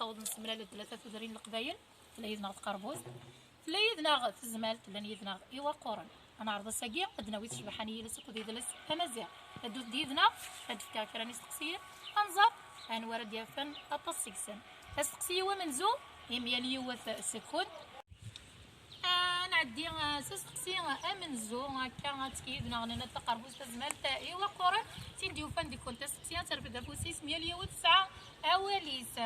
نقاوض نسملا ثلاثة تدرين القبايل لا يدنا قربوز لا يدنا تزمال لا يدنا إيوا قرن أنا عرض الساقية أدنا ويس شبحانية لسك وديدلس أمازيغ أدو ديدنا أدفكا كراني سقسية أنظر أنا ورد يفن أتصيكسن السقسية ومنزو يميالي وث سكون نعدي سقسية أمنزو هكا تكيدنا غنينا تقربوز تزمال إيوا قرن تنديو فان دي كنت سقسية ترفد أفوسيس ميالي وتسعة أوليس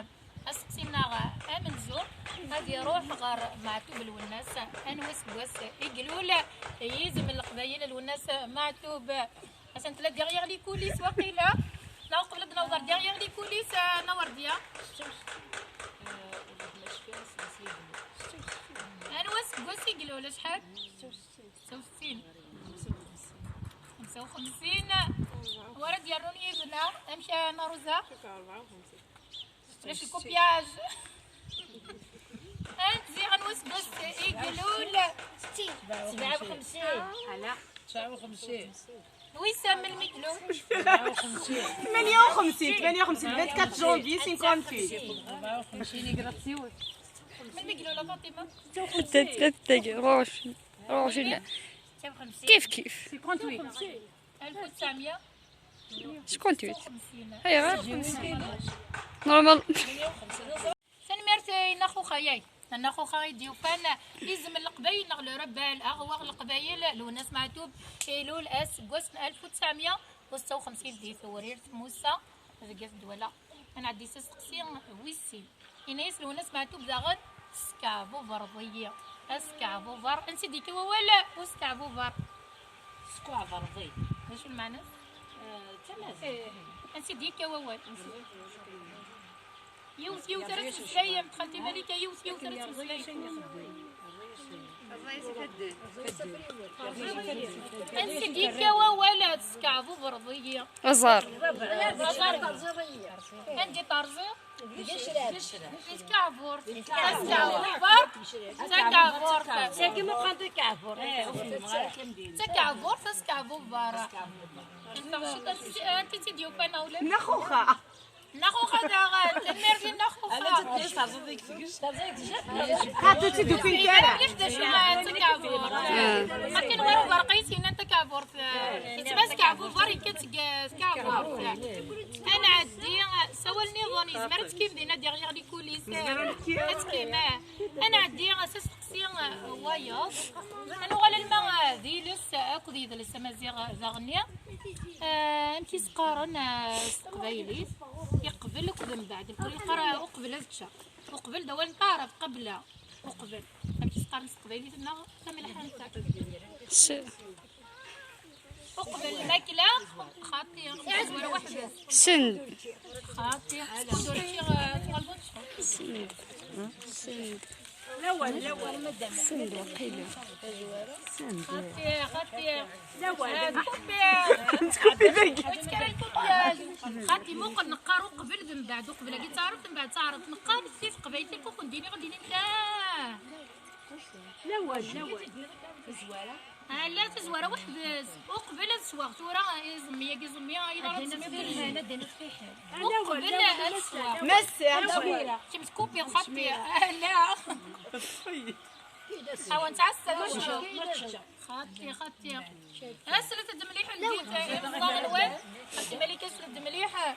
أسقسينا أمنزو هذه يروح غير معتوب الوناس أنوس بوس يقولوا يزم القبايل الوناس معتوب عشان تلا ديغيغ لي كوليس وقيلا لا قبل نوضر ديغيغ لي كوليس نورديا أنوس بوس يقولوا له شحال 56 ورد يروني يبنا أمشي نروزا ليش الكوبياج انت زي غنوس بس يقولوا 57 على 59 ويسام الميكلو 58 24 جانفي 58 54 يقرا الميكلو لا فاطمه روشن كيف 58 1900 شكون تويت هيا نورمال سنمرتي ناخو خايي ناخو خاي ديوفان يزم القبايل نغلو ربال اغواغ القبايل لو ناس معتوب كيلول اس بوسن 1956 دي ثورير موسى زقاف دوله انا عندي سقسي ويسي ينايس لو ناس معتوب داغن سكافو فرضيه اسكافو فر انت ديك ولا وسكافو فر سكوا فرضي واش المعنى تمام انت ديك وول يوس ثلاث سلايم دخلتي مالك يوس ثلاث سلايم انت ديك وولد سكافو برضيه أزار عندي طرزه سكافور ساكي ما قانتو كعفور سكافور سكافو بارا انت تديو فانا ولا نخوخة ناخو خداغات الميرفي ناخو هاتو تدو في الكلام ليش ما تكافور حتى نورو برقيسي انت كافور بس كافور فري كافور انا عندي سوالني ظني زمرت كيف دينا ديغيغ لي كوليس كيما انا عندي سقسي وايض انا ولا الماء ذي لس اكو ذي لسمازيغ زغنيا امتي سقارن قبايلي يقبل وقبل بعد الكل يقرا وقبل هذا وقبل دوال طارف قبله وقبل امتي سقارن قبايلي تما كامل حالتها وقبل الماكله خاطي ولا واحده سند خاطي دورتي تغلبوش سند الأول سند وقيلة خاطي تكوبي باقي خاطي ممكن نقارو قبل من بعد وقبل كي تعرف من بعد تعرف نقارو كيف قبيلتي كون ديني غديني الأول لا تزوره وحبس وقبل السواق تورا زميه يضرب زميه وقبل السواق مسي كيف تكوبي خاطي لا او انت عسل خاطي اسلت المليحه اللي في الوين خاطي مليكه اسلت المليحه